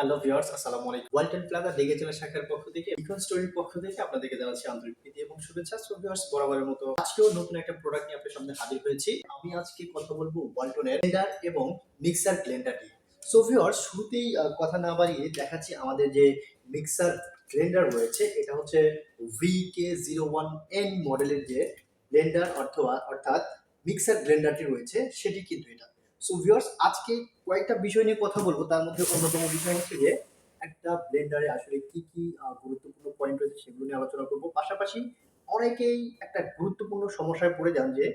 Hello viewers, আসসালামু আলাইকুম। Walton plaza digital শাখার পক্ষ থেকে ইকো স্টোরির পক্ষ থেকে আপনাদেরকে জানাচ্ছি আন্তরিক প্রীতি এবং শুভেচ্ছা। সো ভিউয়ার্স, বরাবরের মতো আজকেও নতুন একটা প্রোডাক্ট নিয়ে আপনাদের সামনে হাজির হয়েছি। আমি আজকে কথা বলবো ওয়ালটনের ব্লেন্ডার এবং মিক্সার ব্লেন্ডার নিয়ে। সো ভিউয়ার্স, শুরুতেই কথা না বাড়িয়ে দেখাচ্ছি আমাদের যে মিক্সার ব্লেন্ডার রয়েছে, এটা হচ্ছে VK01N মডেলের যে ব্লেন্ডার অর্থাৎ মিক্সার ব্লেন্ডারটি রয়েছে সেটি কিন্তু এটা। সো ভিউয়ার্স, আজকে কয়েকটা বিষয় নিয়ে কথা বলবো। তার মধ্যে অন্যতম বিষয় হচ্ছে যে একটা ব্লেন্ডারে আসলে কি কি গুরুত্বপূর্ণ পয়েন্ট রয়েছে সেগুলো নিয়ে আলোচনা করব। পাশাপাশি অনেকেই একটা গুরুত্বপূর্ণ সমস্যায় পড়ে যান যে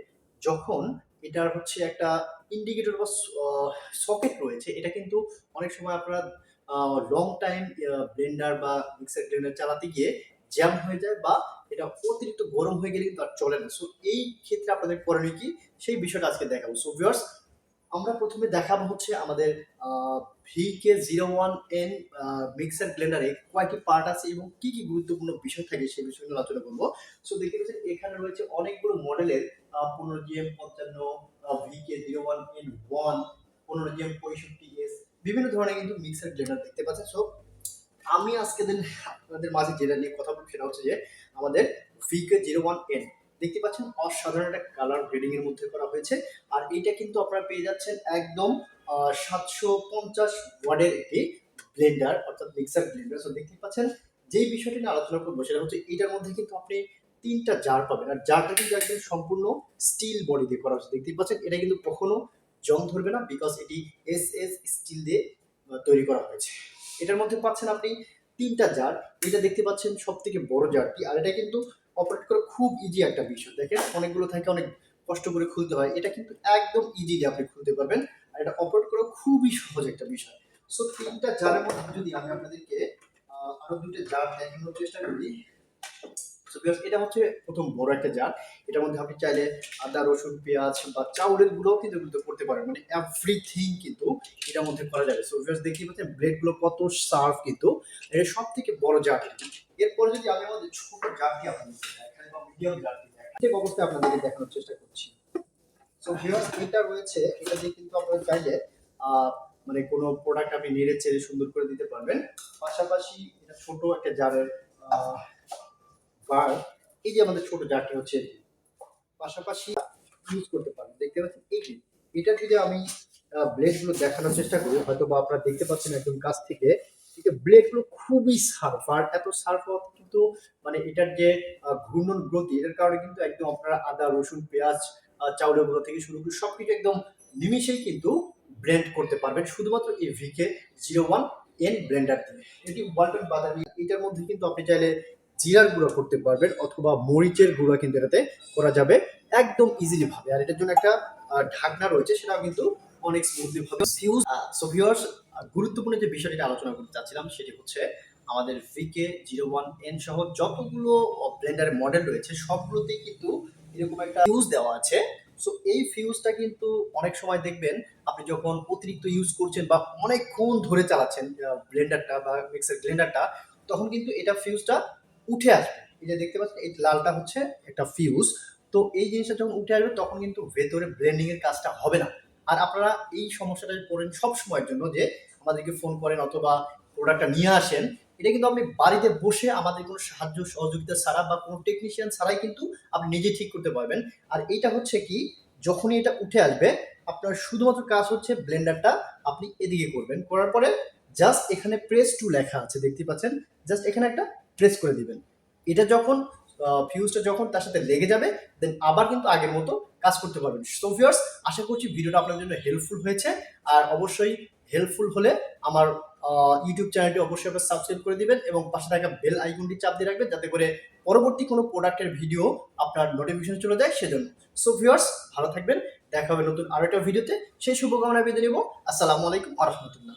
যখন এটার হচ্ছে একটা ইন্ডিকেটর বা সকেট রয়েছে, এটা কিন্তু অনেক সময় আপনারা লং টাইম ব্লেন্ডার বা মিক্সার গ্রাইন্ডার চালাতে গিয়ে জ্যাম হয়ে যায় বা এটা অতিরিক্ত গরম হয়ে গেলে কিন্তু আর চলে না। সো এই ক্ষেত্রে আপনাদের করণীয় কি, সেই বিষয়টা আজকে দেখাবো। সো ভিউয়ার্স, আমরা প্রথমে দেখাবো হচ্ছে আমাদের VK01N মিক্সার ব্লেন্ডারে কয়টি পার্ট আছে এবং কি কি গুরুত্বপূর্ণ বিষয় থাকে সেই বিষয় নিয়ে আলোচনা করবো। সো দেখতে পাচ্ছেন এখানে রয়েছে অনেকগুলো মডেলের 15GM55, VK01N1, 15GM65S, বিভিন্ন ধরনের কিন্তু মিক্সার ব্লেন্ডার দেখতে পাচ্ছেন। সো আমি আজকে দিন আপনাদের মাঝে যেটা নিয়ে কথা বলবো সেটা হচ্ছে যে আমাদের VK01N দেখতে পাচ্ছেন অসাধারণ একটা কালার গ্রেডিং এর মধ্যে করা হয়েছে। আর এটা কিন্তু আপনারা পেয়ে যাচ্ছেন একদম 750 ওয়াটের একটি ব্লেন্ডার অর্থাৎ মিক্সার ব্লেন্ডার। সো দেখতে পাচ্ছেন যেই বিষয়টি নিয়ে আলোচনা করবো সেটা হচ্ছে এটার মধ্যে কিন্তু আপনি তিনটা জার পাবেন। আর জারটা কিন্তু একদম সম্পূর্ণ স্টিল বডি দিয়ে করা হচ্ছে। দেখতে পাচ্ছেন এটা কিন্তু কখনো জং ধরবে না, বিকজ এটি SS স্টিল দিয়ে তৈরি করা হয়েছে। এটার মধ্যে পাচ্ছেন আপনি তিনটা জার। এটা দেখতে পাচ্ছেন সব থেকে বড় জারটি, আর এটা কিন্তু অপারেট করা খুব ইজি একটা বিষয়। দেখেন অনেকগুলো থাকে, অনেক কষ্ট করে খুলতে হয়, এটা কিন্তু একদম ইজিলি আপনি খুলতে পারবেন। আর এটা অপারেট করা খুবই সহজ একটা বিষয়। সো তিনটা জারের মধ্যে যদি আমি আপনাদেরকে আরো দুটো জার দেখানোর চেষ্টা করি। সো ভিউয়ার্স, এটা হচ্ছে প্রথম বড় একটা জার। এটার মধ্যে আপনি চাইলে আদা, রসুন, পেঁয়াজ বা চাউলের গুঁড়োও কিন্তু করতে পারেন, মানে এভরিথিং কিন্তু এটার মধ্যে করা যাবে। সো ভিউয়ার্স, দেখতেই পাচ্ছেন ব্লেড গুলো কত শার্প, কিন্তু এটা সব থেকে বড় জার। এরপরে যদি আমি আমাদের ছোট জারটি আপনাদেরকে দেখাই বা মিডিয়াম জারটি দেখাই, ঠিক অবস্থায় আপনাদেরকে দেখানোর চেষ্টা করছি। সো ভিউয়ার্স, এটা রয়েছে, এটা দিয়ে কিন্তু আপনারা চাইলে মানে কোনো প্রোডাক্ট আপনি নেড়ে চেড়ে সুন্দর করে দিতে পারবেন। পাশাপাশি এটা ছোট একটা জারের বার, এই যে আমাদের ছোট জারটি হচ্ছে পাশাপাশি ইউজ করতে পারেন। দেখতে পাচ্ছেন এই যে এটা যদি আমি ব্লেড গুলো দেখানোর চেষ্টা করি, হয়তো বা আপনারা দেখতে পাচ্ছেন একদম কাছ থেকে, এটা ব্লেড গুলো খুবই শার্প। আর এত শার্প হওয়া কিন্তু মানে এটার যে ঘূর্ণন গতি, এটার কারণে কিন্তু একদম আপনারা আদা, রসুন, পেঁয়াজ, চাউলের গুঁড়ো থেকে শুরু করে সবকিছু একদম নিমিশেই কিন্তু ব্লেন্ড করতে পারবেন শুধুমাত্র এই VK01N ব্লেন্ডার দিয়ে। এটি ওয়ালটন বাজার। এটার মধ্যে কিন্তু আপনি চাইলে জিরার গুঁড়া করতে পারবেন অথবা মরিচের গুঁড়া কিন্তু এটাতে করা যাবে একদম ইজিলি ভাবে। আর এটার জন্য একটা ঢাকনা রয়েছে, সেটাও কিন্তু অনেক স্মুথলি ভাবে ফিউজ। সো ভিউয়ার্স, গুরুত্বপূর্ণ যে বিষয়টি আলোচনা করতে চাচ্ছিলাম সেটি হচ্ছে আমাদের VK01N সহ যতগুলো ব্লেন্ডারের মডেল রয়েছে সবগুলোতেই কিন্তু এরকম একটা ফিউজ দেওয়া আছে। সো এই ফিউজটা কিন্তু অনেক সময় দেখবেন আপনি যখন অতিরিক্ত ইউজ করছেন বা অনেকক্ষণ ধরে চালাচ্ছেন ব্লেন্ডারটা বা মিক্সার ব্লেন্ডারটা, তখন কিন্তু এটা ফিউজটা উঠে আসবে। এই যে দেখতে পাচ্ছেন এই লালটা হচ্ছে একটা ফিউজ। তো এই জিনিসটা যখন উঠে আসবে তখন কিন্তু ভেতরে ব্লেন্ডিং এর কাজটা হবে না। আর আপনারা এই সমস্যাটা পড়েন সব সময়ের জন্য যে আমাদেরকে ফোন করেন অথবা প্রোডাক্টটা নিয়ে আসেন, এটা কিন্তু আপনি বাড়িতে বসে আমাদের কোনো সাহায্য সহযোগিতা ছাড়া বা কোনো টেকনিশিয়ান ছাড়াই কিন্তু আপনি নিজে ঠিক করতে পারবেন। আর এইটা হচ্ছে কি, যখনই এটা উঠে আসবে আপনার শুধুমাত্র কাজ হচ্ছে ব্লেন্ডারটা আপনি এদিকে করবেন, করার পরে জাস্ট এখানে প্রেস টু লেখা আছে দেখতে পাচ্ছেন, জাস্ট এখানে একটা প্রেস করে দিবেন। এটা যখন ফিউজটা যখন তার সাথে লেগে যাবে, দেন আবার কিন্তু আগের মতো কাজ করতে পারবেন। সো ভিউয়ার্স, আশা করছি ভিডিওটা আপনার জন্য হেল্পফুল হয়েছে। আর অবশ্যই হেল্পফুল হলে আমার ইউটিউব চ্যানেলটি অবশ্যই আপনার সাবস্ক্রাইব করে দিবেন এবং পাশে থাকা বেল আইকনটি চাপ দিয়ে রাখবেন, যাতে করে পরবর্তী কোনো প্রোডাক্টের ভিডিও আপনার নোটিফিকেশন চলে যায় সেজন্য। সো ভিউয়ার্স, ভালো থাকবেন, দেখা হবে নতুন আরো একটা ভিডিওতে। সেই শুভকামনা বেঁধে নেব। আসসালামু আলাইকুম ওয়া রাহমাতুল্লাহ।